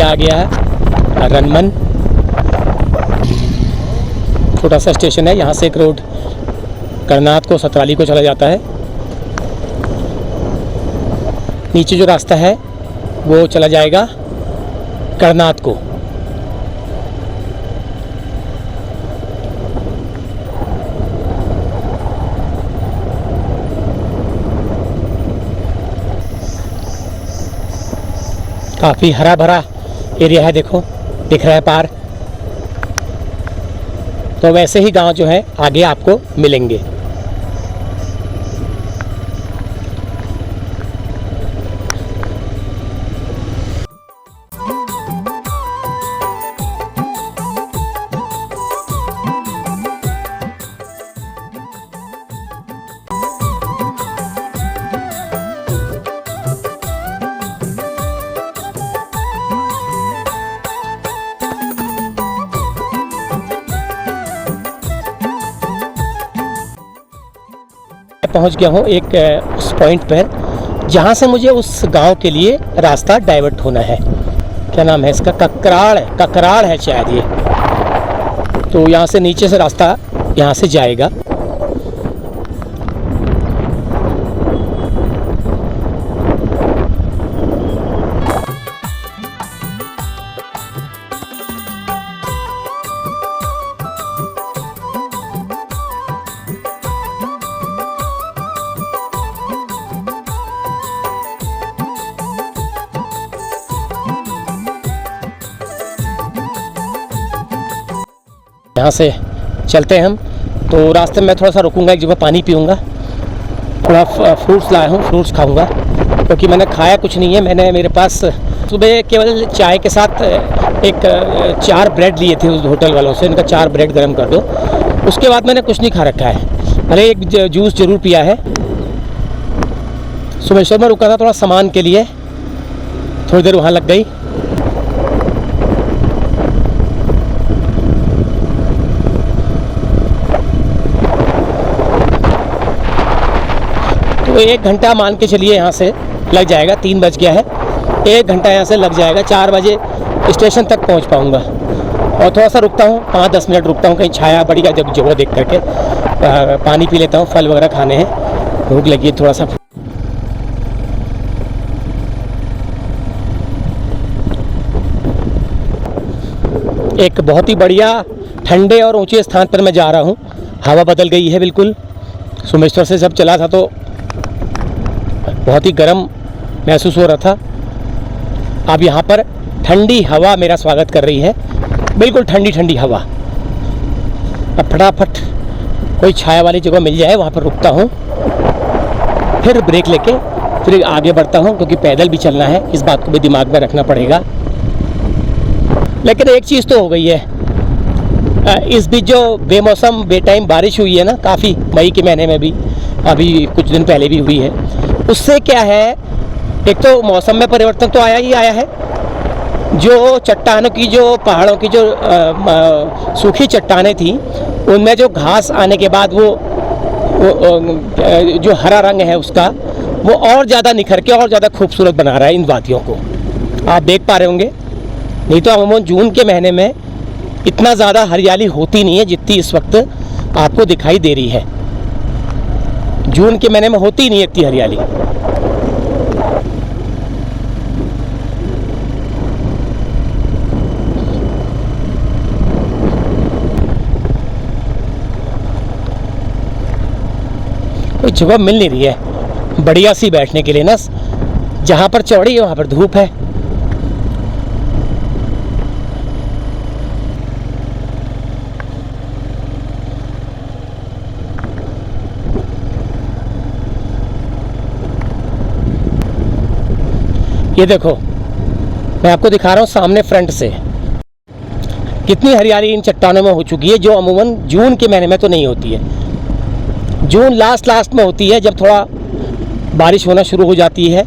आ गया है रनमन, छोटा सा स्टेशन है। यहाँ से एक रोड करनात को, सतराली को चला जाता है। नीचे जो रास्ता है वो चला जाएगा करनात को। काफ़ी हरा भरा एरिया है, देखो दिख रहा है पार। तो वैसे ही गांव जो है आगे आपको मिलेंगे। पहुंच गया हूं एक उस पॉइंट पर जहां से मुझे उस गांव के लिए रास्ता डाइवर्ट होना है। क्या नाम है इसका? ककराड़ है शायद ये। तो यहाँ से नीचे से रास्ता यहाँ से जाएगा। यहाँ से चलते हैं हम। तो रास्ते में थोड़ा सा रुकूंगा, एक जगह पानी पीऊँगा, थोड़ा फ्रूट्स लाया हूँ, फ्रूट्स खाऊंगा क्योंकि मैंने खाया कुछ नहीं है। मेरे पास सुबह केवल चाय के साथ एक 4 ब्रेड लिए थे उस होटल वालों से। इनका 4 ब्रेड गर्म कर दो। उसके बाद मैंने कुछ नहीं खा रखा है। अरे एक जूस ज़रूर पिया है। सुबह में रुका था थोड़ा सामान के लिए, थोड़ी देर वहाँ लग गई। तो 1 घंटा मान के चलिए यहाँ से लग जाएगा। 3 बज गया है, 1 घंटा यहाँ से लग जाएगा। 4 बजे स्टेशन तक पहुँच पाऊँगा। और थोड़ा सा रुकता हूँ, 5-10 मिनट रुकता हूँ, कहीं छाया बड़ी जगह देख करके पानी पी लेता हूँ। फल वगैरह खाने हैं, भूख लगी है थोड़ा सा। एक बहुत ही बढ़िया ठंडे और ऊंचे स्थान पर मैं जा रहा हूँ। हवा बदल गई है बिल्कुल। सोमेश्वर से जब चला था तो बहुत ही गर्म महसूस हो रहा था। अब यहाँ पर ठंडी हवा मेरा स्वागत कर रही है, बिल्कुल ठंडी ठंडी हवा। अब फटाफट कोई छाया वाली जगह मिल जाए वहाँ पर रुकता हूँ, फिर ब्रेक लेके फिर आगे बढ़ता हूँ क्योंकि पैदल भी चलना है। इस बात को भी दिमाग में रखना पड़ेगा। लेकिन एक चीज़ तो हो गई है, इस बीच जो बेमौसम बेटाइम बारिश हुई है ना, काफ़ी मई के महीने में भी, अभी कुछ दिन पहले भी हुई है, उससे क्या है, एक तो मौसम में परिवर्तन तो आया ही आया है। जो चट्टानों की, जो पहाड़ों की जो सूखी चट्टानें थी, उनमें जो घास आने के बाद वो जो हरा रंग है उसका, वो और ज़्यादा निखर के और ज़्यादा खूबसूरत बना रहा है इन वादियों को। आप देख पा रहे होंगे। नहीं तो अमूमन जून के महीने में इतना ज़्यादा हरियाली होती नहीं है जितनी इस वक्त आपको दिखाई दे रही है। जून के महीने में होती नहीं है इतनी हरियाली। कोई जगह मिल नहीं रही है बढ़िया सी बैठने के लिए ना। जहाँ पर चौड़ी है वहाँ पर धूप है। ये देखो, मैं आपको दिखा रहा हूँ सामने फ्रंट से कितनी हरियाली इन चट्टानों में हो चुकी है, जो अमूमन जून के महीने में तो नहीं होती है। जून लास्ट में होती है, जब थोड़ा बारिश होना शुरू हो जाती है,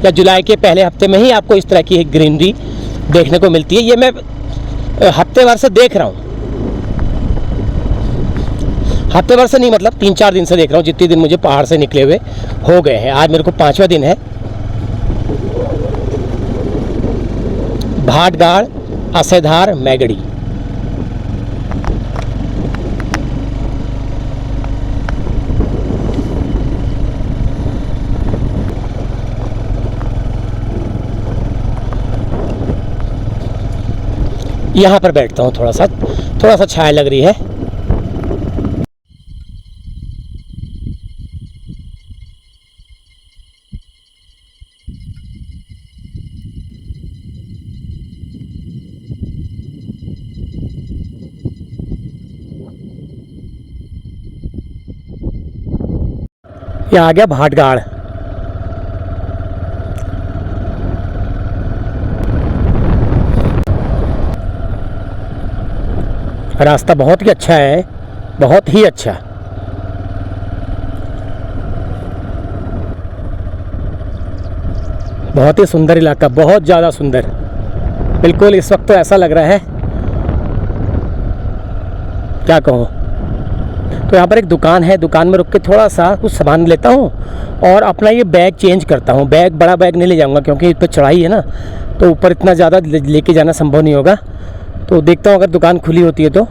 या जुलाई के पहले हफ्ते में ही आपको इस तरह की ग्रीनरी देखने को मिलती है। ये मैं हफ्ते भर से देख रहा हूँ। हफ्ते भर से नहीं, मतलब 3-4 दिन से देख रहा हूँ, जितने दिन मुझे पहाड़ से निकले हुए हो गए हैं। आज मेरे को 5वां दिन है। भाटगाड़, असेधार, मैगड़ी। यहाँ पर बैठता हूँ, थोड़ा सा छाया लग रही है। ये आ गया भाटगाड़। रास्ता बहुत ही अच्छा है, बहुत ही अच्छा। बहुत ही सुंदर इलाका, बहुत ज़्यादा सुंदर। बिल्कुल इस वक्त तो ऐसा लग रहा है, क्या कहूँ। तो यहाँ पर एक दुकान है, दुकान में रुक के थोड़ा सा कुछ सामान लेता हूँ और अपना ये बैग चेंज करता हूँ। बैग, बड़ा बैग नहीं ले जाऊँगा क्योंकि इस पर चढ़ाई है ना, तो ऊपर इतना ज़्यादा लेके जाना संभव नहीं होगा। तो देखता हूँ अगर दुकान खुली होती है तो।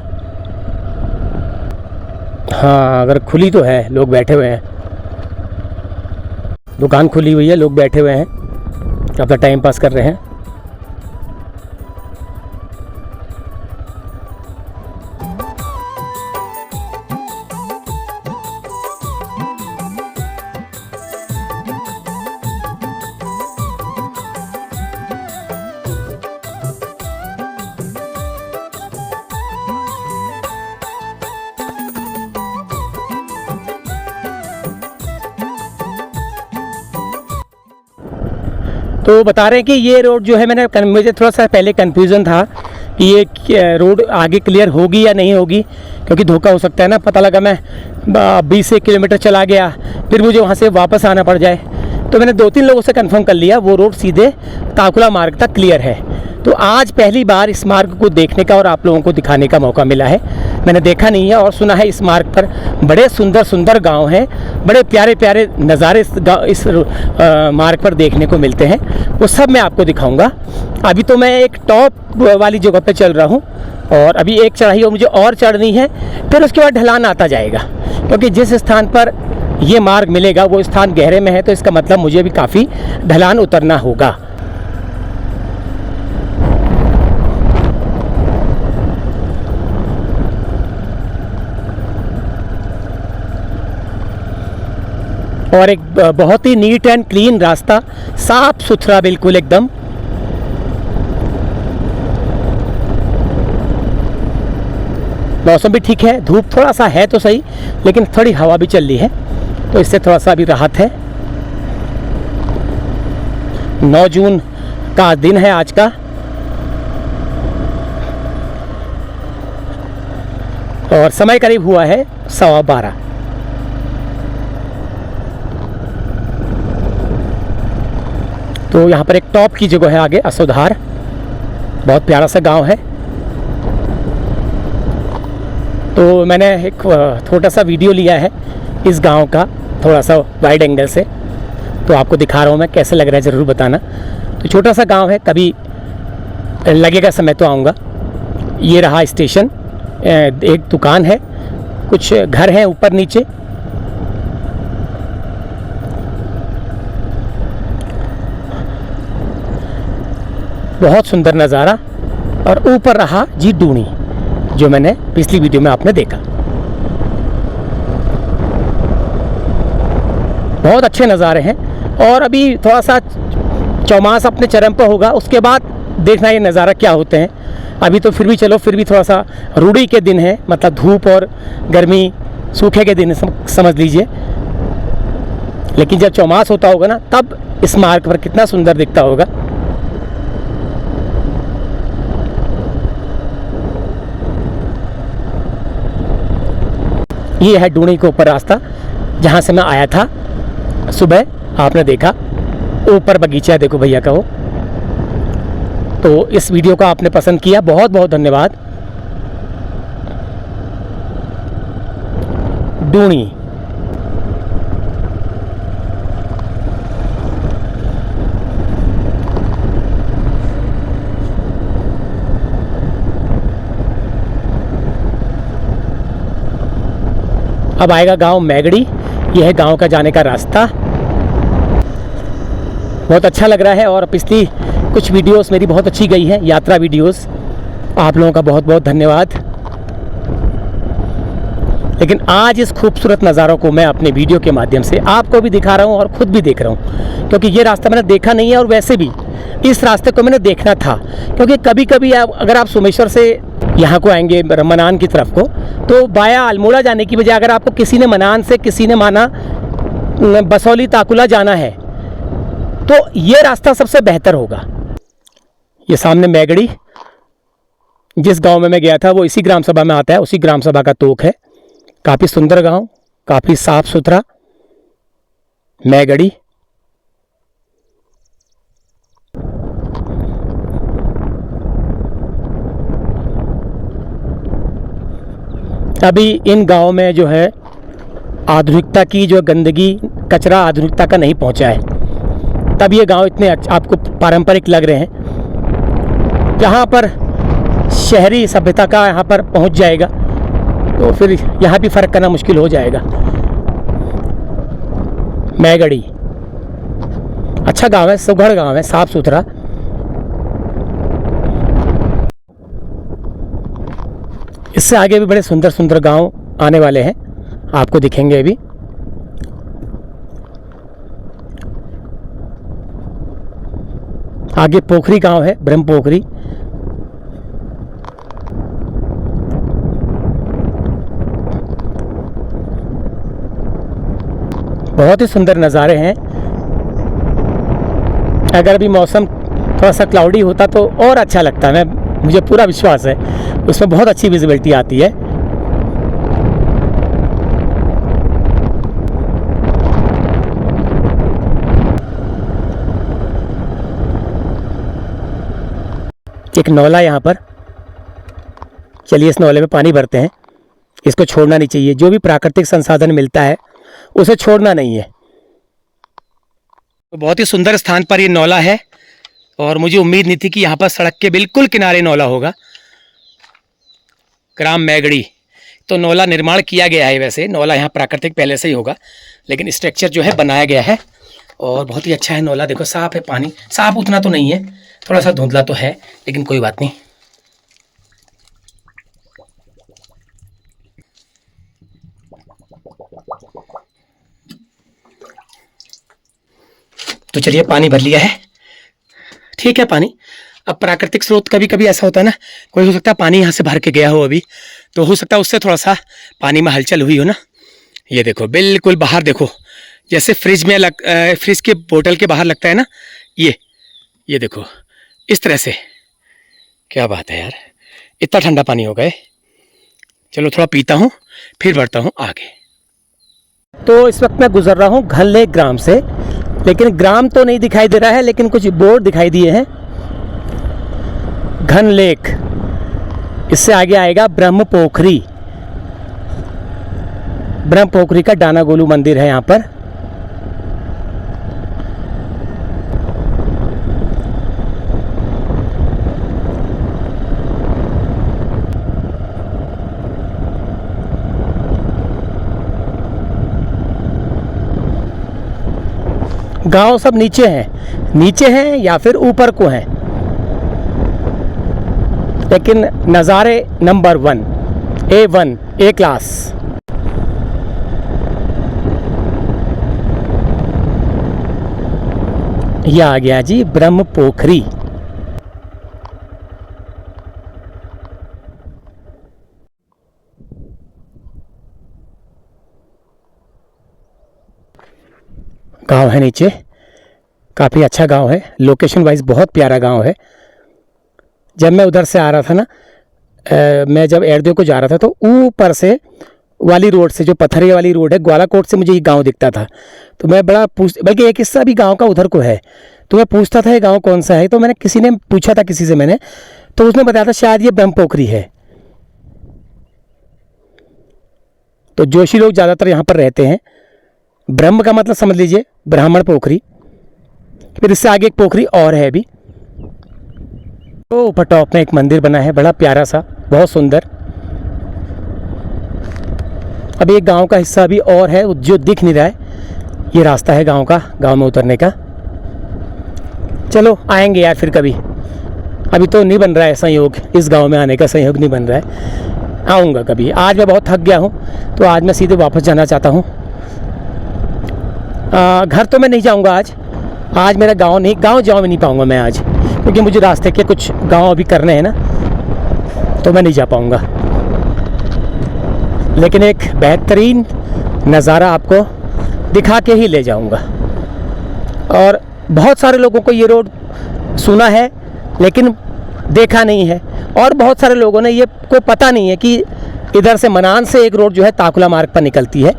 हाँ, अगर खुली तो है, लोग बैठे हुए हैं। दुकान खुली हुई है, लोग बैठे हुए हैं, अपना टाइम पास कर रहे हैं। तो बता रहे हैं कि ये रोड जो है, मुझे थोड़ा सा पहले कन्फ्यूज़न था कि ये रोड आगे क्लियर होगी या नहीं होगी, क्योंकि धोखा हो सकता है ना। पता लगा मैं 20 किलोमीटर चला गया, फिर मुझे वहाँ से वापस आना पड़ जाए। तो मैंने 2-3 लोगों से कंफर्म कर लिया वो रोड सीधे काकुला मार्ग तक क्लियर है। तो आज पहली बार इस मार्ग को देखने का और आप लोगों को दिखाने का मौका मिला है। मैंने देखा नहीं है और सुना है इस मार्ग पर बड़े सुंदर सुंदर गांव हैं, बड़े प्यारे प्यारे नज़ारे इस मार्ग पर देखने को मिलते हैं। वो सब मैं आपको दिखाऊंगा। अभी तो मैं एक टॉप वाली जगह पे चल रहा हूँ और अभी एक चढ़ाई और मुझे और चढ़नी है, फिर उसके बाद ढलान आता जाएगा। क्योंकि जिस स्थान पर ये मार्ग मिलेगा वो स्थान गहरे में है, तो इसका मतलब मुझे भी काफ़ी ढलान उतरना होगा। और एक बहुत ही नीट एंड क्लीन रास्ता, साफ सुथरा बिल्कुल एकदम। मौसम भी ठीक है, धूप थोड़ा सा है तो सही, लेकिन थोड़ी हवा भी चल रही है, तो इससे थोड़ा सा अभी राहत है। 9 जून का दिन है आज का, और समय करीब हुआ है 12:15। तो यहाँ पर एक टॉप की जगह है आगे, असोधार, बहुत प्यारा सा गांव है। तो मैंने एक छोटा सा वीडियो लिया है इस गांव का, थोड़ा सा वाइड एंगल से, तो आपको दिखा रहा हूँ मैं, कैसे लग रहा है ज़रूर बताना। तो छोटा सा गांव है, कभी लगेगा समय तो आऊँगा। ये रहा स्टेशन, एक दुकान है, कुछ घर हैं ऊपर नीचे। बहुत सुंदर नज़ारा। और ऊपर रहा जी डूणी, जो मैंने पिछली वीडियो में आपने देखा। बहुत अच्छे नज़ारे हैं। और अभी थोड़ा सा चौमास अपने चरम पर होगा, उसके बाद देखना ये नज़ारा क्या होते हैं। अभी तो फिर भी चलो, फिर भी थोड़ा सा रूढ़ी के दिन है, मतलब धूप और गर्मी, सूखे के दिन समझ लीजिए। लेकिन जब चौमास होता होगा ना, तब इस मार्ग पर कितना सुंदर दिखता होगा। ये है डूणी के ऊपर रास्ता, जहाँ से मैं आया था सुबह, आपने देखा। ऊपर बगीचा है, देखो भैया का वो। तो इस वीडियो को आपने पसंद किया, बहुत बहुत धन्यवाद। डूणी। अब आएगा गांव मैगड़ी। यह है गांव का जाने का रास्ता। बहुत अच्छा लग रहा है और पिछली कुछ वीडियोस मेरी बहुत अच्छी गई हैं, यात्रा वीडियोस। आप लोगों का बहुत बहुत धन्यवाद। लेकिन आज इस खूबसूरत नज़ारों को मैं अपने वीडियो के माध्यम से आपको भी दिखा रहा हूँ और ख़ुद भी देख रहा हूँ, क्योंकि ये रास्ता मैंने देखा नहीं है और वैसे भी इस रास्ते को मैंने देखना था। क्योंकि कभी कभी अगर आप सोमेश्वर से यहाँ को आएंगे मनान की तरफ को, तो बाया अल्मोड़ा जाने की बजाय अगर आपको किसी ने मनान से, किसी ने माना बसौली ताकुला जाना है, तो ये रास्ता सबसे बेहतर होगा। ये सामने मैगड़ी, जिस गांव में मैं गया था वो इसी ग्राम सभा में आता है, उसी ग्राम सभा का तोक है। काफ़ी सुंदर गांव, काफ़ी साफ सुथरा। मैगड़ी अभी इन गांव में जो है आधुनिकता की जो गंदगी, कचरा आधुनिकता का नहीं पहुंचा है, तब ये गांव इतने आपको पारंपरिक लग रहे हैं। जहाँ पर शहरी सभ्यता का यहाँ पर पहुंच जाएगा तो फिर यहाँ भी फ़र्क करना मुश्किल हो जाएगा। मैगड़ी अच्छा गांव है, सुघड़ गांव है, साफ सुथरा। इससे आगे भी बड़े सुंदर सुंदर गांव आने वाले हैं, आपको दिखेंगे अभी। आगे पोखरी गांव है, ब्रह्म पोखरी। बहुत ही सुंदर नज़ारे हैं। अगर अभी मौसम थोड़ा सा क्लाउडी होता तो और अच्छा लगता है। मुझे पूरा विश्वास है उसमें बहुत अच्छी विजिबिलिटी आती है। एक नौला यहाँ पर, चलिए इस नौले में पानी भरते हैं। इसको छोड़ना नहीं चाहिए, जो भी प्राकृतिक संसाधन मिलता है उसे छोड़ना नहीं है। तो बहुत ही सुंदर स्थान पर ये नौला है और मुझे उम्मीद नहीं थी कि यहाँ पर सड़क के बिल्कुल किनारे नौला होगा। ग्राम मैगड़ी। तो नौला निर्माण किया गया है, वैसे नौला यहाँ प्राकृतिक पहले से ही होगा, लेकिन स्ट्रक्चर जो है बनाया गया है और बहुत ही अच्छा है नौला। देखो साफ है पानी, साफ उतना तो नहीं है, थोड़ा सा धुंधला तो है, लेकिन कोई बात नहीं। तो चलिए पानी भर लिया है, ठीक है पानी। अब प्राकृतिक स्रोत कभी कभी ऐसा होता है ना, कोई हो सकता है पानी यहाँ से भर के गया हो अभी, तो हो सकता है उससे थोड़ा सा पानी में हलचल हुई हो ना। ये देखो बिल्कुल बाहर देखो, जैसे फ्रिज में फ्रिज के बोतल के बाहर लगता है ना, ये देखो इस तरह से। क्या बात है यार, इतना ठंडा पानी हो गए। चलो थोड़ा पीता हूँ फिर बढ़ता हूँ आगे। तो इस वक्त मैं गुजर रहा हूँ घनलेक ग्राम से, लेकिन ग्राम तो नहीं दिखाई दे रहा है, लेकिन कुछ बोर्ड दिखाई दिए हैं। घनलेक, इससे आगे आएगा ब्रह्म पोखरी। ब्रह्म पोखरी का डाना गोलू मंदिर है यहाँ पर। गांव सब नीचे हैं या फिर ऊपर को हैं, लेकिन नज़ारे नंबर 1, A1, A क्लास। यह आ गया जी ब्रह्म पोखरी। गांव है नीचे, काफ़ी अच्छा गांव है, लोकेशन वाइज बहुत प्यारा गांव है। जब मैं उधर से आ रहा था ना, मैं जब एर्देव को जा रहा था तो ऊपर से वाली रोड से, जो पत्थरिया वाली रोड है, ग्वालाकोट से मुझे ये गांव दिखता था। तो मैं बड़ा बल्कि एक हिस्सा भी गांव का उधर को है, तो मैं पूछता था ये गांव कौन सा है। तो मैंने किसी ने पूछा था, किसी से मैंने, तो उसने बताया था शायद ये ब्रह्म पोखरी है। तो जोशी लोग ज़्यादातर यहाँ पर रहते हैं। ब्रह्म का मतलब समझ लीजिए ब्राह्मण पोखरी। फिर इससे आगे एक पोखरी और है अभी। तो ऊपर टॉप में एक मंदिर बना है, बड़ा प्यारा सा, बहुत सुंदर। अभी एक गांव का हिस्सा भी और है जो दिख नहीं रहा है। ये रास्ता है गांव का, गांव में उतरने का। चलो आएंगे यार फिर कभी, अभी तो नहीं बन रहा है संयोग, इस गांव में आने का संयोग नहीं बन रहा है। आऊँगा कभी। आज मैं बहुत थक गया हूँ तो आज मैं सीधे वापस जाना चाहता हूँ। घर तो मैं नहीं जाऊँगा आज मेरा गांव जा भी नहीं पाऊँगा मैं आज, क्योंकि मुझे रास्ते के कुछ गांव अभी करने हैं ना, तो मैं नहीं जा पाऊँगा। लेकिन एक बेहतरीन नज़ारा आपको दिखा के ही ले जाऊँगा। और बहुत सारे लोगों को ये रोड सुना है लेकिन देखा नहीं है, और बहुत सारे लोगों ने ये को पता नहीं है कि इधर से मनान से एक रोड जो है ताकुला मार्ग पर निकलती है,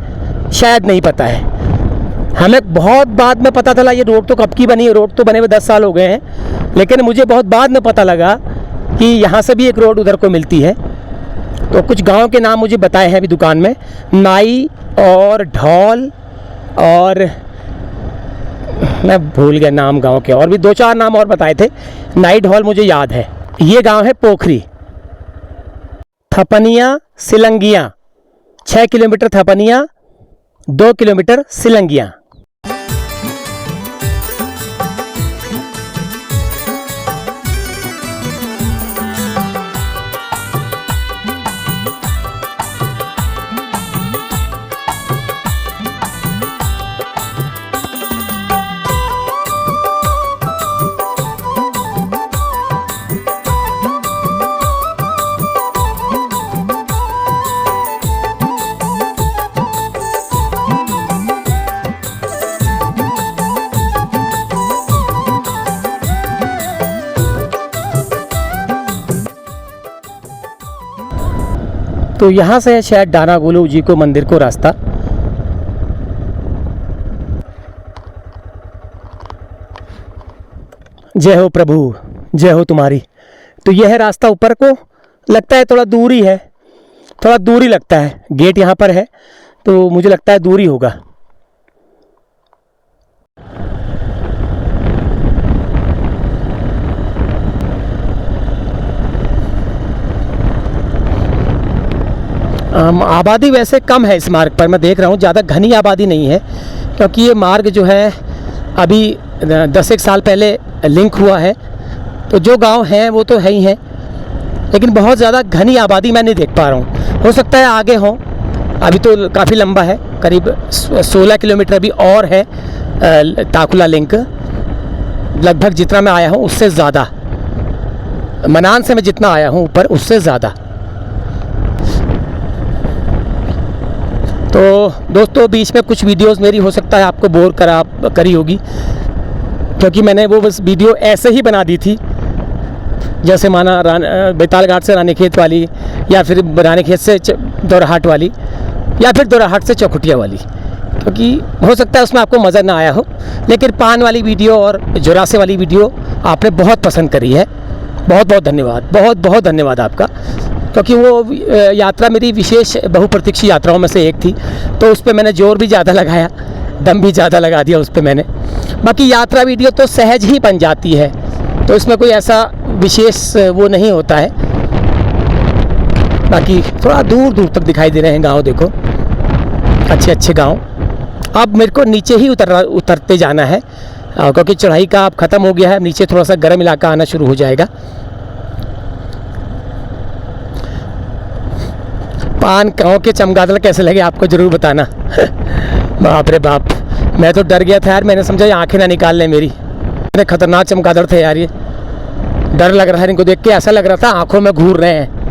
शायद नहीं पता है। हमें बहुत बाद में पता चला ये रोड तो कब की बनी है, रोड तो बने हुए 10 साल हो गए हैं, लेकिन मुझे बहुत बाद में पता लगा कि यहाँ से भी एक रोड उधर को मिलती है। तो कुछ गांव के नाम मुझे बताए हैं अभी दुकान में, नाई और ढौल, और मैं भूल गया नाम गांव के, और भी 2-4 नाम और बताए थे। नाई ढौल मुझे याद है। ये गांव है पोखरी, थपनिया सिलंगिया, 6 किलोमीटर थपनिया, 2 किलोमीटर सिलंगिया। तो यहाँ से है शायद डाना गोलू जी को मंदिर को रास्ता। जय हो प्रभु, जय हो तुम्हारी। तो यह है रास्ता ऊपर को, लगता है थोड़ा दूर ही है, थोड़ा दूर ही लगता है। गेट यहाँ पर है तो मुझे लगता है दूर ही होगा। आबादी वैसे कम है इस मार्ग पर, मैं देख रहा हूँ ज़्यादा घनी आबादी नहीं है, क्योंकि ये मार्ग जो है अभी 10 साल पहले लिंक हुआ है। तो जो गांव हैं वो तो है ही हैं, लेकिन बहुत ज़्यादा घनी आबादी मैं नहीं देख पा रहा हूँ। हो सकता है आगे हों, अभी तो काफ़ी लंबा है, करीब 16 किलोमीटर अभी और है ताकुला लिंक। लगभग जितना मैं आया हूँ उससे ज़्यादा, मनान से मैं जितना आया हूँ ऊपर उससे ज़्यादा। तो दोस्तों बीच में कुछ वीडियोस मेरी हो सकता है आपको बोर करी होगी, क्योंकि मैंने वो बस वीडियो ऐसे ही बना दी थी, जैसे माना बेताल घाट से रानीखेत वाली, या फिर रानीखेत से दोराहाट वाली, या फिर दोराहाट से चौखुटिया वाली, क्योंकि हो सकता है उसमें आपको मज़ा ना आया हो। लेकिन पान वाली वीडियो और जोरासे वाली वीडियो आपने बहुत पसंद करी है, बहुत बहुत धन्यवाद, बहुत बहुत धन्यवाद आपका, क्योंकि वो यात्रा मेरी विशेष बहुप्रतीक्षित यात्राओं में से एक थी। तो उस पर मैंने जोर भी ज़्यादा लगाया, दम भी ज़्यादा लगा दिया उस पर मैंने। बाकी यात्रा वीडियो तो सहज ही बन जाती है, तो इसमें कोई ऐसा विशेष वो नहीं होता है। बाकी थोड़ा दूर दूर तक दिखाई दे रहे हैं गांव, देखो अच्छे अच्छे गांव। अब मेरे को नीचे ही उतरते जाना है, क्योंकि चढ़ाई का अब ख़त्म हो गया है, नीचे थोड़ा सा गर्म इलाका आना शुरू हो जाएगा। पान गाँव के चमगादड़ कैसे लगे आपको ज़रूर बताना। बाप रे बाप, मैं तो डर गया था यार, मैंने समझा ये आंखें ना निकाल लें मेरी। इतने खतरनाक चमगादड़ थे यार, ये डर लग रहा है इनको देख के, ऐसा लग रहा था आंखों में घूर रहे हैं।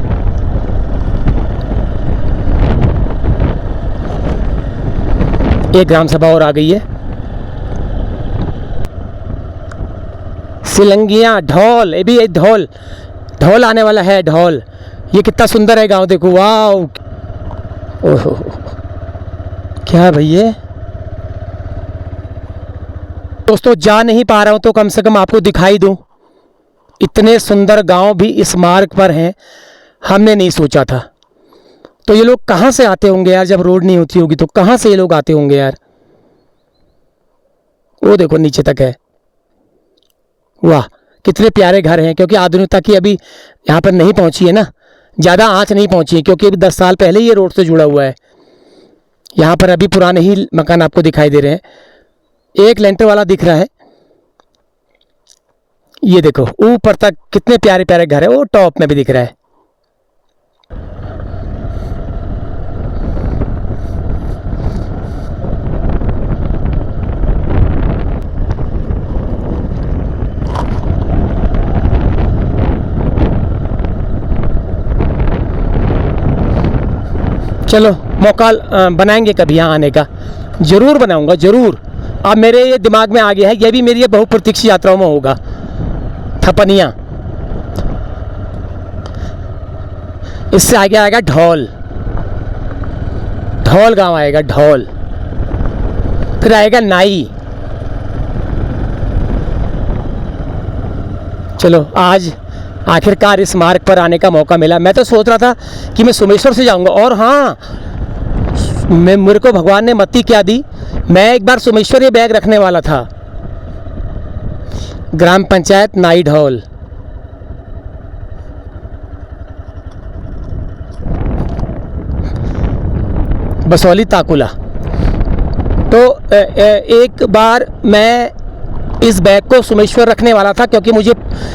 एक ग्राम सभा और आ गई है। सिलंगिया ढौल, ये भी ढौल आने वाला है। ढौल, ये कितना सुंदर है गांव, देखो वाह, ओहो क्या है भाई ये। दोस्तों जा नहीं पा रहा हूं तो कम से कम आपको दिखाई दूं, इतने सुंदर गांव भी इस मार्ग पर हैं, हमने नहीं सोचा था। तो ये लोग कहां से आते होंगे यार, जब रोड नहीं होती होगी तो कहां से ये लोग आते होंगे यार। वो देखो नीचे तक है, वाह कितने प्यारे घर हैं। क्योंकि आधुनिकता की अभी यहाँ पर नहीं पहुँची है ना, ज़्यादा आँच नहीं पहुँची है, क्योंकि अभी 10 साल पहले ये रोड से जुड़ा हुआ है। यहाँ पर अभी पुराने ही मकान आपको दिखाई दे रहे हैं। एक लेंटर वाला दिख रहा है। ये देखो ऊपर तक कितने प्यारे प्यारे घर है, वो टॉप में भी दिख रहा है। चलो मौका बनाएंगे कभी यहाँ आने का, ज़रूर बनाऊंगा ज़रूर। अब मेरे ये दिमाग में आ गया है, ये भी मेरी ये बहुप्रतीक्षित यात्राओं में होगा। थपनिया, इससे आगे आएगा ढोल, ढोल गांव आएगा, ढोल। फिर आएगा नाई। चलो आज आखिरकार इस मार्ग पर आने का मौका मिला। मैं तो सोच रहा था कि मैं सोमेश्वर से जाऊंगा, और हाँ, मेरे को भगवान ने मति क्या दी, मैं एक बार सोमेश्वर ये बैग रखने वाला था। ग्राम पंचायत नाई ढोल। बसौली ताकुला। तो एक बार मैं इस बैग को सोमेश्वर रखने वाला था, क्योंकि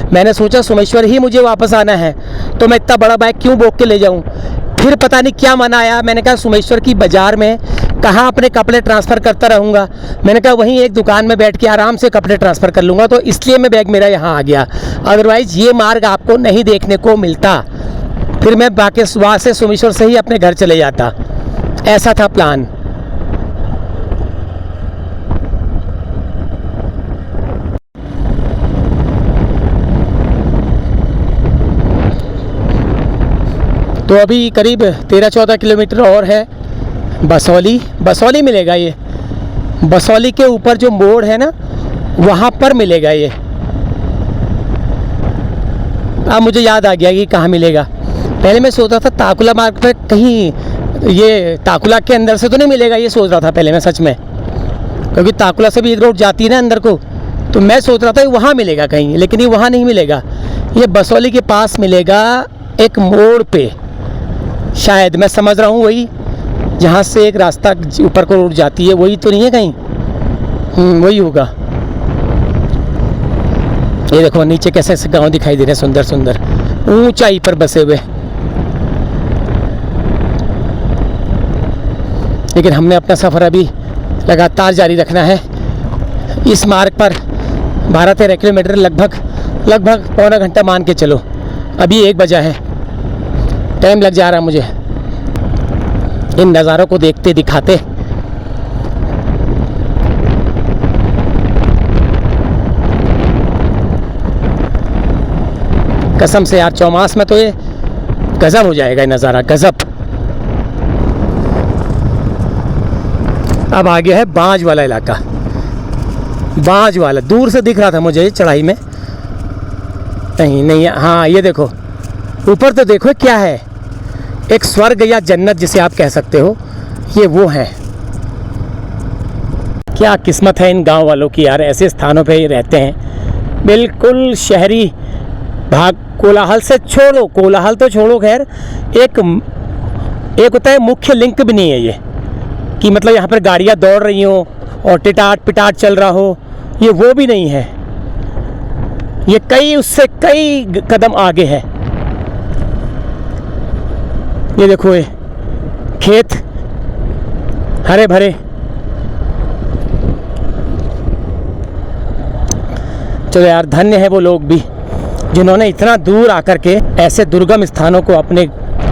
मैंने सोचा सोमेश्वर ही मुझे वापस आना है, तो मैं इतना बड़ा बैग क्यों बोक के ले जाऊं। फिर पता नहीं क्या मन आया, मैंने कहा सोमेश्वर की बाज़ार में कहाँ अपने कपड़े ट्रांसफ़र करता रहूँगा। मैंने कहा वहीं एक दुकान में बैठ के आराम से कपड़े ट्रांसफ़र कर लूँगा, तो इसलिए मैं बैग मेरा यहाँ आ गया। अदरवाइज़ ये मार्ग आपको नहीं देखने को मिलता। फिर मैं बाकी वहाँ से सोमेश्वर से ही अपने घर चले जाता, ऐसा था प्लान। तो अभी करीब 13-14 किलोमीटर और है बसौली मिलेगा। ये बसौली के ऊपर जो मोड़ है ना, वहाँ पर मिलेगा ये। अब मुझे याद आ गया कि कहाँ मिलेगा। पहले मैं सोच रहा था ताकुला मार्ग पर कहीं, ये ताकुला के अंदर से तो नहीं मिलेगा, ये सोच रहा था पहले मैं सच में, क्योंकि ताकुला से भी एक रोड जाती है ना अंदर को, तो मैं सोच रहा था कि वहाँ मिलेगा कहीं, लेकिन ये वहाँ नहीं मिलेगा। ये बसौली के पास मिलेगा एक मोड़ पे, शायद मैं समझ रहा हूँ वही, जहाँ से एक रास्ता ऊपर को रोड जाती है, वही तो नहीं है कहीं? वही होगा। ये देखो नीचे कैसे ऐसे गांव दिखाई दे रहे हैं, सुंदर सुंदर ऊंचाई पर बसे हुए। लेकिन हमने अपना सफ़र अभी लगातार जारी रखना है। इस मार्ग पर 12-13 किलोमीटर लगभग पौना घंटा मान के चलो। अभी 1 बजा है, टाइम लग जा रहा है मुझे इन नज़ारों को देखते दिखाते। कसम से यार, चौमास में तो ये गजब हो जाएगा, ये नज़ारा गजब। अब आ गया है बांज वाला इलाका। बांज वाला दूर से दिख रहा था मुझे चढ़ाई में, नहीं, हाँ ये देखो ऊपर तो देखो क्या है, एक स्वर्ग या जन्नत जिसे आप कह सकते हो, ये वो है। क्या किस्मत है इन गांव वालों की यार, ऐसे स्थानों पे रहते हैं। बिल्कुल शहरी भाग, कोलाहल से छोड़ो, कोलाहल तो छोड़ो, खैर एक होता है मुख्य लिंक भी नहीं है ये, कि मतलब यहाँ पर गाड़ियाँ दौड़ रही हो और टिटाट पिटाट चल रहा हो, ये वो भी नहीं है। ये उससे कई कदम आगे है। ये देखो ये खेत हरे भरे। चलो यार, धन्य है वो लोग भी जिन्होंने इतना दूर आकर के ऐसे दुर्गम स्थानों को अपने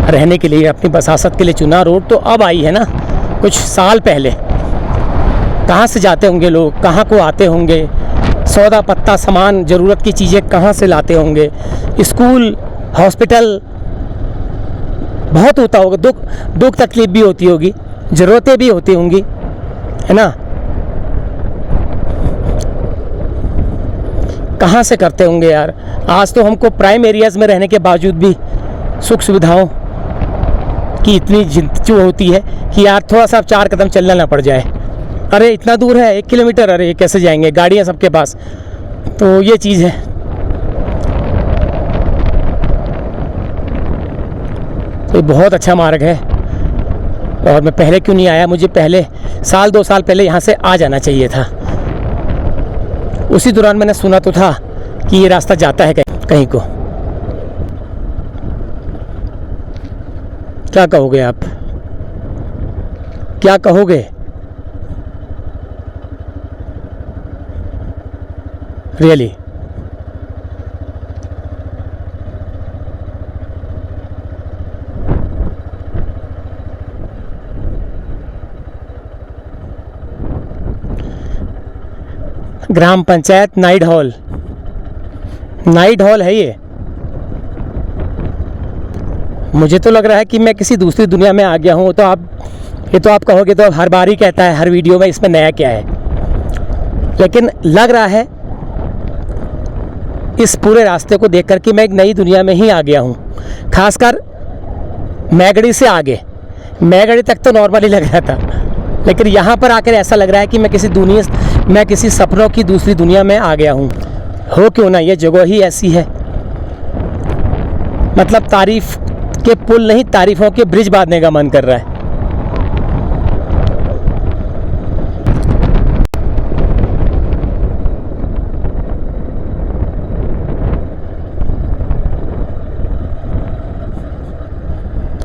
रहने के लिए, अपनी बसासत के लिए चुना। रोड तो अब आई है ना, कुछ साल पहले कहाँ से जाते होंगे लोग, कहाँ को आते होंगे, सौदा पत्ता सामान ज़रूरत की चीज़ें कहाँ से लाते होंगे, स्कूल हॉस्पिटल बहुत होता होगा, दुख तकलीफ भी होती होगी, ज़रूरतें भी होती होंगी, है ना। कहाँ से करते होंगे यार। आज तो हमको प्राइम एरियाज़ में रहने के बावजूद भी सुख सुविधाओं की इतनी जिंदगी होती है कि यार थोड़ा सा 4 कदम चलना ना पड़ जाए। अरे इतना दूर है 1 किलोमीटर, अरे कैसे जाएंगे, गाड़ियाँ सबके पास, तो ये चीज़ है। तो बहुत अच्छा मार्ग है। और मैं पहले क्यों नहीं आया। मुझे पहले साल 2 साल पहले यहाँ से आ जाना चाहिए था। उसी दौरान मैंने सुना तो था कि ये रास्ता जाता है कहीं को। क्या कहोगे आप, क्या कहोगे? रियली ग्राम पंचायत नाइट हॉल है ये। मुझे तो लग रहा है कि मैं किसी दूसरी दुनिया में आ गया हूँ। तो आप कहोगे तो हर बार ही कहता है हर वीडियो में, इसमें नया क्या है। लेकिन लग रहा है इस पूरे रास्ते को देख कर कि मैं एक नई दुनिया में ही आ गया हूँ। खासकर मैगड़ी से आगे, मैगड़ी तक तो नॉर्मली लग रहा था, लेकिन यहाँ पर आकर ऐसा लग रहा है कि मैं किसी सपनों की दूसरी दुनिया में आ गया हूँ। हो क्यों ना, ये जगह ही ऐसी है। मतलब तारीफ के पुल नहीं, तारीफों के ब्रिज बांधने का मन कर रहा है।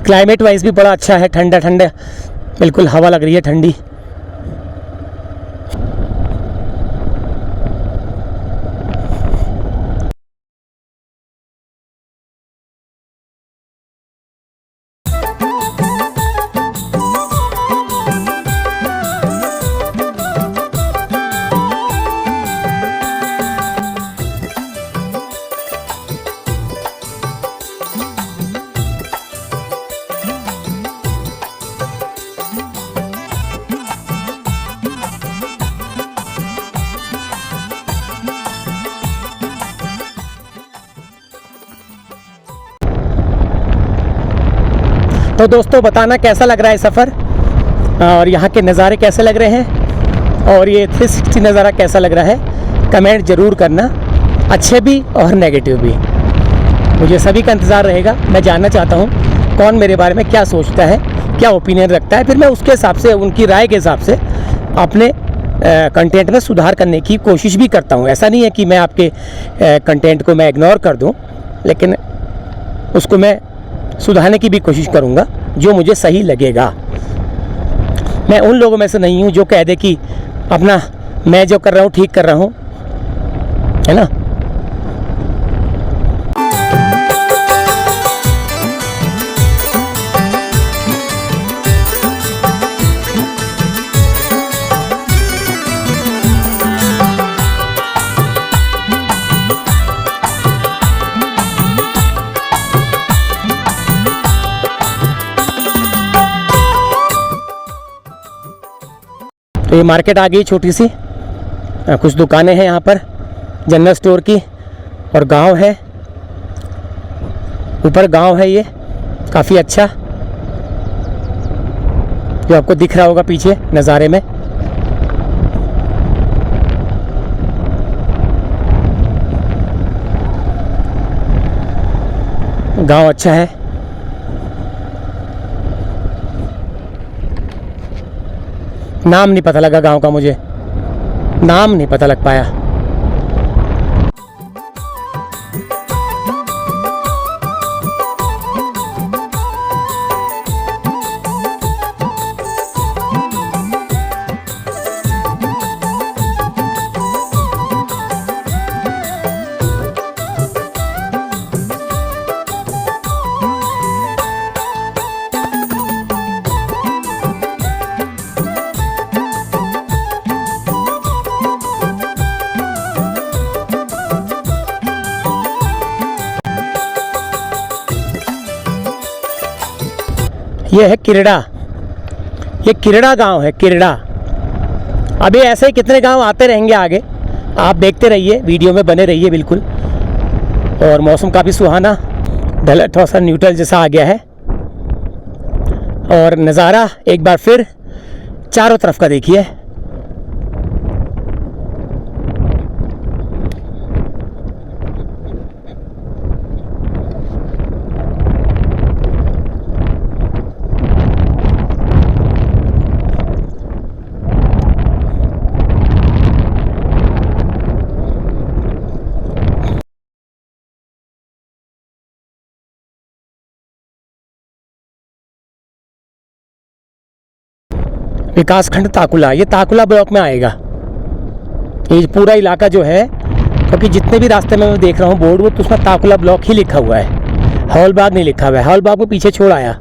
क्लाइमेट वाइज भी बड़ा अच्छा है, ठंडा ठंडा बिल्कुल हवा लग रही है ठंडी। तो दोस्तों बताना कैसा लग रहा है सफ़र, और यहाँ के नज़ारे कैसे लग रहे हैं, और ये 360 नज़ारा कैसा लग रहा है। कमेंट ज़रूर करना, अच्छे भी और नेगेटिव भी। मुझे सभी का इंतज़ार रहेगा। मैं जानना चाहता हूँ कौन मेरे बारे में क्या सोचता है, क्या ओपिनियन रखता है। फिर मैं उसके हिसाब से, उनकी राय के हिसाब से अपने कंटेंट में सुधार करने की कोशिश भी करता हूँ। ऐसा नहीं है कि मैं आपके कंटेंट को मैं इग्नोर कर दूँ, लेकिन उसको मैं सुधारने की भी कोशिश करूँगा जो मुझे सही लगेगा। मैं उन लोगों में से नहीं हूँ जो कह दे कि अपना मैं जो कर रहा हूँ ठीक कर रहा हूँ, है ना। तो ये मार्केट आ गई छोटी सी, कुछ दुकानें हैं यहाँ पर जनरल स्टोर की, और गांव है, ऊपर गांव है ये काफ़ी अच्छा, जो आपको दिख रहा होगा पीछे नज़ारे में। गांव अच्छा है। नाम नहीं पता लगा गांव का, मुझे नाम नहीं पता लग पाया। ये है किरड़ा, ये किरड़ा गांव है, किरड़ा। अभी ऐसे ही कितने गांव आते रहेंगे आगे, आप देखते रहिए, वीडियो में बने रहिए बिल्कुल। और मौसम काफ़ी सुहाना, थोड़ा सा न्यूट्रल जैसा आ गया है, और नज़ारा एक बार फिर चारों तरफ का देखिए। विकासखंड ताकुला, ये ताकुला ब्लॉक में आएगा ये पूरा इलाका जो है, क्योंकि जितने भी रास्ते में मैं देख रहा हूँ बोर्ड, वो तो उसमें ताकुला ब्लॉक ही लिखा हुआ है, हॉलबाग नहीं लिखा हुआ है। हॉलबाग को पीछे छोड़ आया।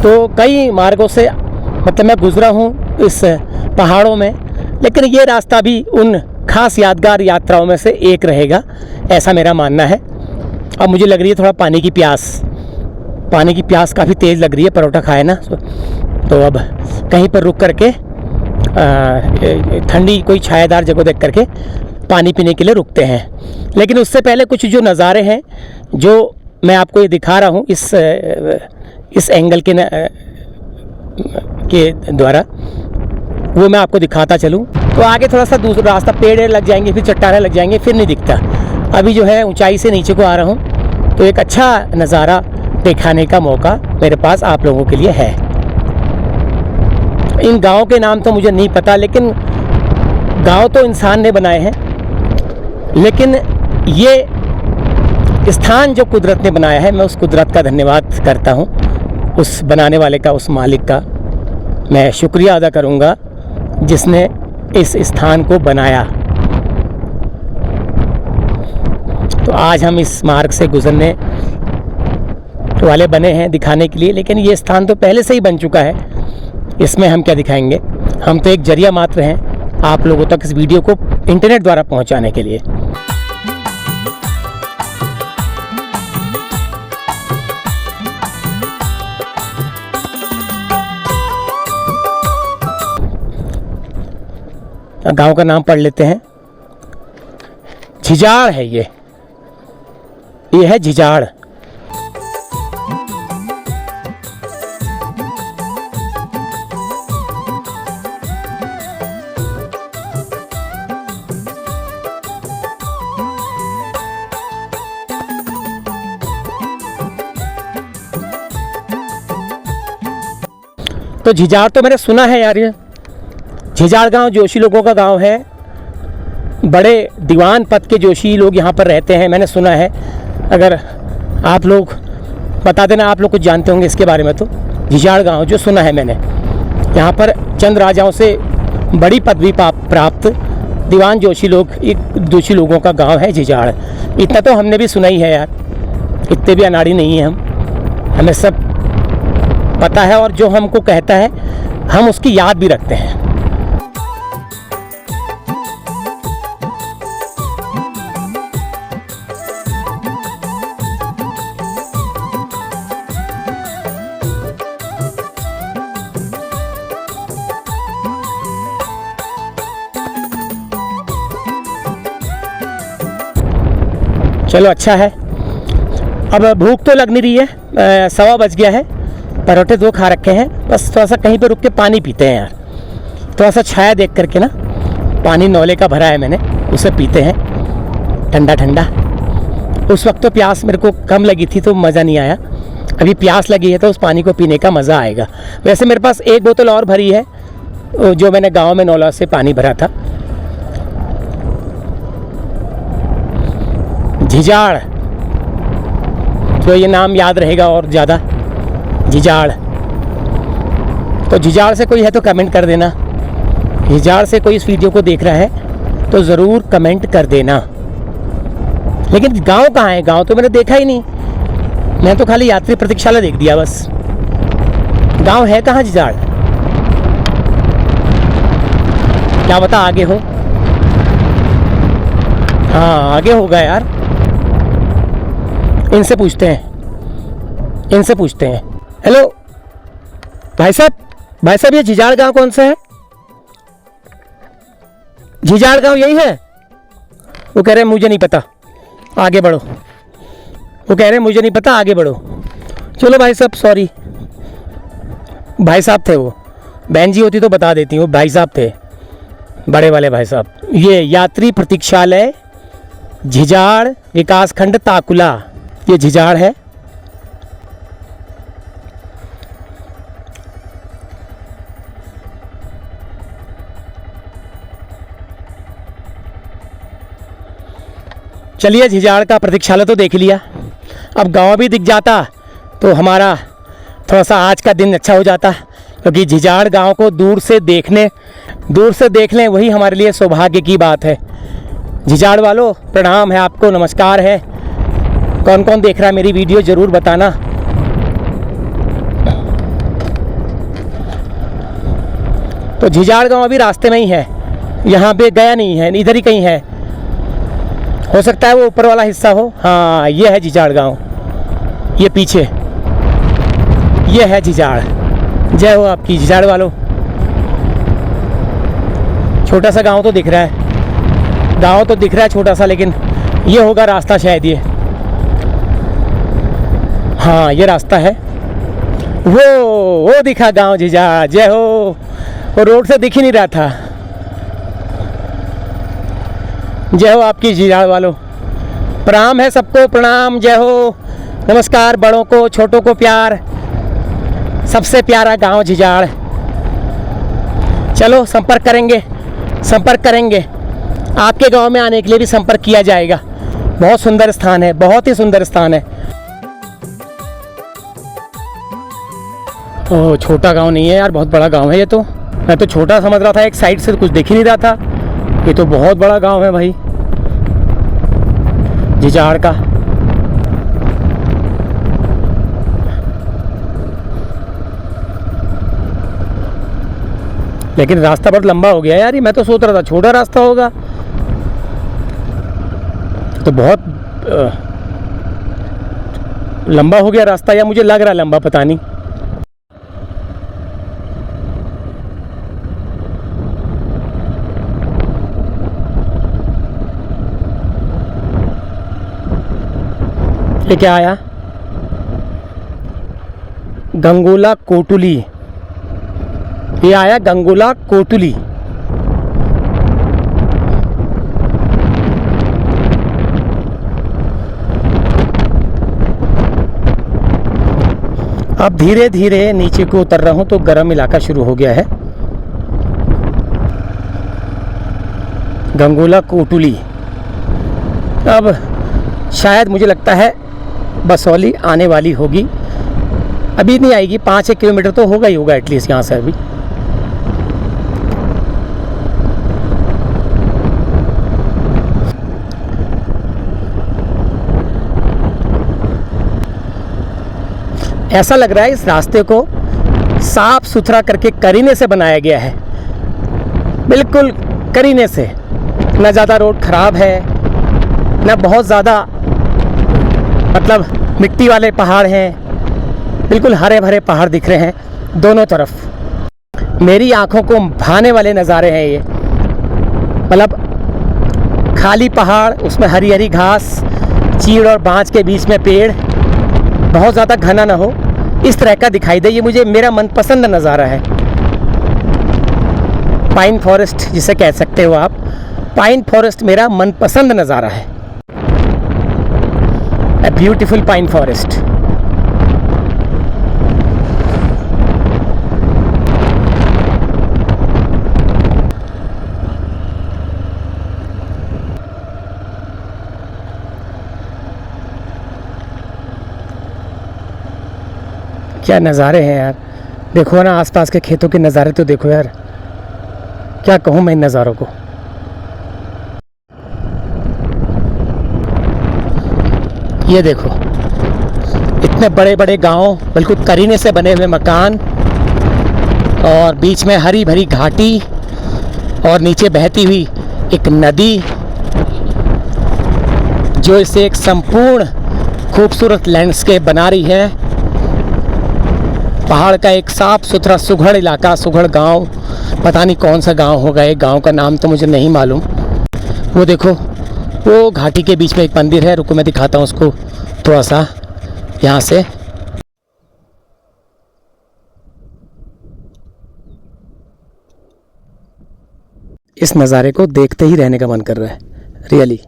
तो कई मार्गों से मतलब मैं गुज़रा हूँ इस पहाड़ों में, लेकिन ये रास्ता भी उन खास यादगार यात्राओं में से एक रहेगा, ऐसा मेरा मानना है। अब मुझे लग रही है थोड़ा पानी की प्यास काफ़ी तेज़ लग रही है, परोठा खाए ना, तो अब कहीं पर रुक करके ठंडी कोई छायादार जगह देख करके पानी पीने के लिए रुकते हैं। लेकिन उससे पहले कुछ जो नज़ारे हैं जो मैं आपको ये दिखा रहा हूँ इस एंगल के द्वारा, वो मैं आपको दिखाता चलूँ। तो आगे थोड़ा सा दूसरा रास्ता, पेड़ लग जाएंगे, फिर चट्टानें लग जाएंगे, फिर नहीं दिखता। अभी जो है ऊंचाई से नीचे को आ रहा हूँ, तो एक अच्छा नज़ारा दिखाने का मौका मेरे पास आप लोगों के लिए है। इन गाँव के नाम तो मुझे नहीं पता, लेकिन गाँव तो इंसान ने बनाए हैं, लेकिन ये स्थान जो कुदरत ने बनाया है, मैं उस कुदरत का धन्यवाद करता हूँ, उस बनाने वाले का, उस मालिक का मैं शुक्रिया अदा करूँगा जिसने इस स्थान को बनाया। तो आज हम इस मार्ग से गुजरने वाले बने हैं दिखाने के लिए, लेकिन ये स्थान तो पहले से ही बन चुका है, इसमें हम क्या दिखाएंगे। हम तो एक जरिया मात्र हैं आप लोगों तक इस वीडियो को इंटरनेट द्वारा पहुंचाने के लिए। गांव का नाम पढ़ लेते हैं, झिजाड़ है ये है झिजाड़। तो झिजाड़ तो मैंने सुना है यार, ये झिजाड़ गांव जोशी लोगों का गांव है, बड़े दीवान पद के जोशी लोग यहाँ पर रहते हैं, मैंने सुना है। अगर आप लोग बता देना, आप लोग कुछ जानते होंगे इसके बारे में। तो झिजाड़ गांव जो सुना है मैंने, यहाँ पर चंद राजाओं से बड़ी पदवी प्राप्त दीवान जोशी लोगों का गांव है झिजाड़। इतना तो हमने भी सुना ही है यार, इतने भी अनाड़ी नहीं है हम, हमें सब पता है, और जो हमको कहता है हम उसकी याद भी रखते हैं। चलो अच्छा है, अब भूख तो लग नहीं रही है, 1:15 बज गया है, परोठे 2 खा रखे हैं, बस थोड़ा सा कहीं पे रुक के पानी पीते हैं यार, थोड़ा सा छाया देख करके ना, पानी नौले का भरा है मैंने, उसे पीते हैं ठंडा ठंडा। उस वक्त तो प्यास मेरे को कम लगी थी तो मज़ा नहीं आया, अभी प्यास लगी है तो उस पानी को पीने का मज़ा आएगा। वैसे मेरे पास 1 बोतल और भरी है, जो मैंने गाँव में नौला से पानी भरा था। झिजाड़ तो ये नाम याद रहेगा और ज़्यादा, झिजाड़। तो झिजाड़ से कोई है तो कमेंट कर देना। झिजाड़ से कोई इस वीडियो को देख रहा है तो ज़रूर कमेंट कर देना। लेकिन गांव कहाँ है? गांव तो मैंने देखा ही नहीं, मैं तो खाली यात्री प्रतीक्षालय देख दिया बस। गांव है कहाँ झिजाड़? क्या पता आगे हो। हाँ आगे होगा यार, इनसे पूछते हैं, इनसे पूछते हैं। हेलो भाई साहब, भाई साहब ये झिजाड़ गांव कौन सा है? झिजाड़ गांव यही है? वो कह रहे हैं मुझे नहीं पता, आगे बढ़ो। वो कह रहे हैं मुझे नहीं पता, आगे बढ़ो। चलो भाई साहब सॉरी, भाई साहब थे वो, बहन जी होती तो बता देती, वो भाई साहब थे, बड़े वाले भाई साहब। ये यात्री प्रतीक्षालय झिजाड़ विकासखंड ताकुला, ये झिजाड़ है। चलिए झिजाड़ का प्रतीक्षालय तो देख लिया, अब गांव भी दिख जाता तो हमारा थोड़ा सा आज का दिन अच्छा हो जाता, क्योंकि झिजाड़ गांव को दूर से देख लें वही हमारे लिए सौभाग्य की बात है। झिजाड़ वालों प्रणाम है आपको, नमस्कार है। कौन कौन देख रहा है मेरी वीडियो ज़रूर बताना। तो झिजाड़ गांव अभी रास्ते में ही है, यहाँ पे गया नहीं है, इधर ही कहीं है। हो सकता है वो ऊपर वाला हिस्सा हो। हाँ ये है झिजाड़ गांव, ये पीछे ये है झिजाड़। जय हो आपकी झिजाड़ वालों। छोटा सा गांव तो दिख रहा है, गांव तो दिख रहा है छोटा सा, लेकिन ये होगा रास्ता शायद ये। हाँ ये रास्ता है, वो दिखा गांव झिजाड़। जय हो। वो रोड से दिख ही नहीं रहा था। जय हो आपकी झिजाड़ वालों, प्रणाम है सबको, प्रणाम, जय हो, नमस्कार। बड़ों को छोटों को प्यार, सबसे प्यारा गांव झिजाड़। चलो संपर्क करेंगे, आपके गांव में आने के लिए भी संपर्क किया जाएगा। बहुत सुंदर स्थान है, बहुत ही सुंदर स्थान है। ओह छोटा गांव नहीं है यार, बहुत बड़ा गांव है ये तो। मैं तो छोटा समझ रहा था, एक साइड से कुछ दिख ही नहीं रहा था। ये तो बहुत बड़ा गांव है भाई झिजाड़ का। लेकिन रास्ता बहुत लंबा हो गया यार, ये मैं तो सोच रहा था छोटा रास्ता होगा, तो बहुत लंबा हो गया रास्ता, या मुझे लग रहा लंबा, पता नहीं। ये क्या आया? गंगोला कोटुली, ये आया गंगोला कोटुली। अब धीरे धीरे नीचे को उतर रहा हूं तो गर्म इलाका शुरू हो गया है। गंगोला कोटुली। अब शायद मुझे लगता है बसौली आने वाली होगी, अभी नहीं आएगी, 5-1 किलोमीटर तो होगा ही होगा एटलीस्ट यहाँ से अभी। ऐसा लग रहा है इस रास्ते को साफ सुथरा करके करीने से बनाया गया है, बिल्कुल करीने से। ना ज़्यादा रोड ख़राब है, ना बहुत ज़्यादा मतलब मिट्टी वाले पहाड़ हैं, बिल्कुल हरे भरे पहाड़ दिख रहे हैं दोनों तरफ। मेरी आंखों को भाने वाले नज़ारे हैं ये, मतलब खाली पहाड़, उसमें हरी हरी घास, चीड़ और बांज के बीच में पेड़, बहुत ज़्यादा घना ना हो, इस तरह का दिखाई दे, ये मुझे मेरा मनपसंद नज़ारा है। पाइन फॉरेस्ट जिसे कह सकते हो आप, पाइन फॉरेस्ट मेरा मनपसंद नज़ारा है। A beautiful pine forest. क्या नज़ारे हैं यार, देखो ना आसपास के खेतों के नज़ारे तो देखो यार, क्या कहूँ मैं इन नज़ारों को। ये देखो इतने बड़े बड़े गांव, बिल्कुल करीने से बने हुए मकान, और बीच में हरी भरी घाटी, और नीचे बहती हुई एक नदी जो इसे एक संपूर्ण खूबसूरत लैंडस्केप बना रही है। पहाड़ का एक साफ सुथरा सुघड़ इलाका, सुघड़ गांव, पता नहीं कौन सा गांव होगा, एक गांव का नाम तो मुझे नहीं मालूम। वो देखो वो घाटी के बीच में एक मंदिर है, रुको मैं दिखाता हूँ उसको थोड़ा सा यहाँ से। इस नज़ारे को देखते ही रहने का मन कर रहा है रियली।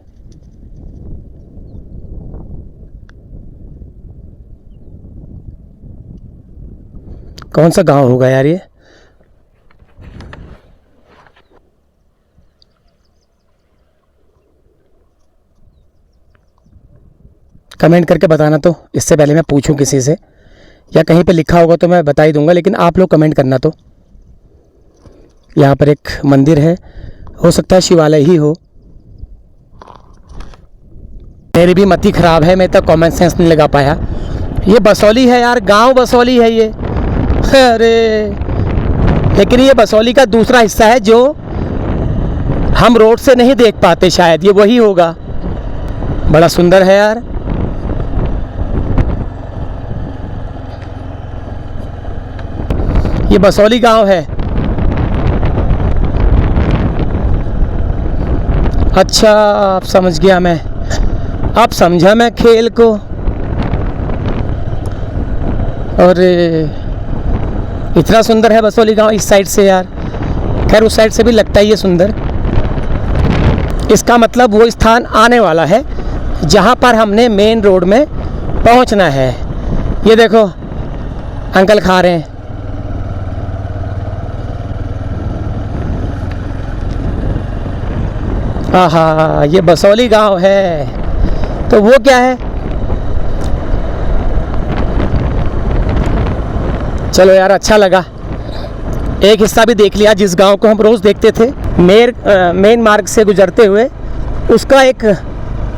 कौन सा गांव होगा यार ये? कमेंट करके बताना, तो इससे पहले मैं पूछूं किसी से, या कहीं पे लिखा होगा तो मैं बता ही दूंगा, लेकिन आप लोग कमेंट करना। तो यहाँ पर एक मंदिर है, हो सकता है शिवालय ही हो। मेरी भी मति ख़राब है, मैं तो कॉमन सेंस नहीं लगा पाया। ये बसौली है यार, गांव बसौली है ये। अरे लेकिन ये बसौली का दूसरा हिस्सा है जो हम रोड से नहीं देख पाते, शायद ये वही होगा। बड़ा सुंदर है यार। ये बसौली गांव है। अच्छा अब समझ गया मैं, अब समझा मैं खेल को। और इतना सुंदर है बसौली गांव इस साइड से यार, खैर उस साइड से भी लगता ही है सुंदर। इसका मतलब वो स्थान आने वाला है जहां पर हमने मेन रोड में पहुंचना है। ये देखो अंकल खा रहे हैं। आहा ये बसौली गांव है। तो वो क्या है, चलो यार अच्छा लगा, एक हिस्सा भी देख लिया। जिस गांव को हम रोज़ देखते थे मेन मार्ग से गुजरते हुए, उसका एक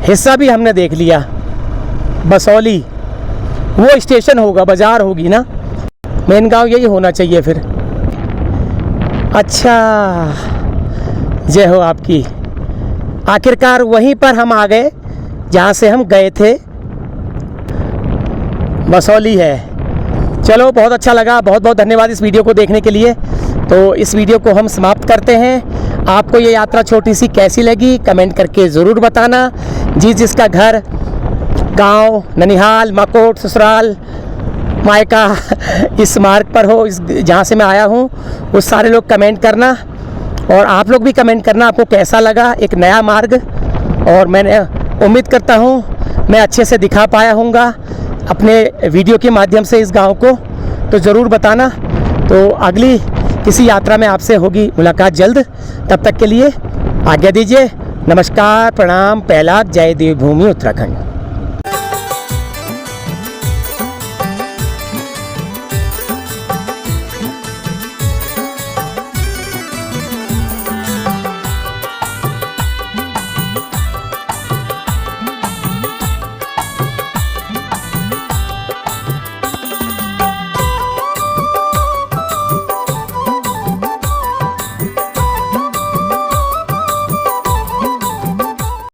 हिस्सा भी हमने देख लिया। बसौली वो स्टेशन होगा, बाज़ार होगी ना, मेन गांव यही होना चाहिए फिर। अच्छा जय हो आपकी। आखिरकार वहीं पर हम आ गए जहाँ से हम गए थे, बसौली है। चलो बहुत अच्छा लगा, बहुत बहुत धन्यवाद इस वीडियो को देखने के लिए। तो इस वीडियो को हम समाप्त करते हैं। आपको ये यात्रा छोटी सी कैसी लगी कमेंट करके ज़रूर बताना। जिसका घर, गांव, ननिहाल, मकोट, ससुराल, मायका इस मार्ग पर हो, इस जहाँ से मैं आया हूँ, वो सारे लोग कमेंट करना। और आप लोग भी कमेंट करना आपको कैसा लगा एक नया मार्ग। और मैंने उम्मीद करता हूँ मैं अच्छे से दिखा पाया हूँगा अपने वीडियो के माध्यम से इस गांव को, तो ज़रूर बताना। तो अगली किसी यात्रा में आपसे होगी मुलाकात जल्द। तब तक के लिए आज्ञा दीजिए। नमस्कार, प्रणाम, पैलाक, जय देवभूमि उत्तराखंड।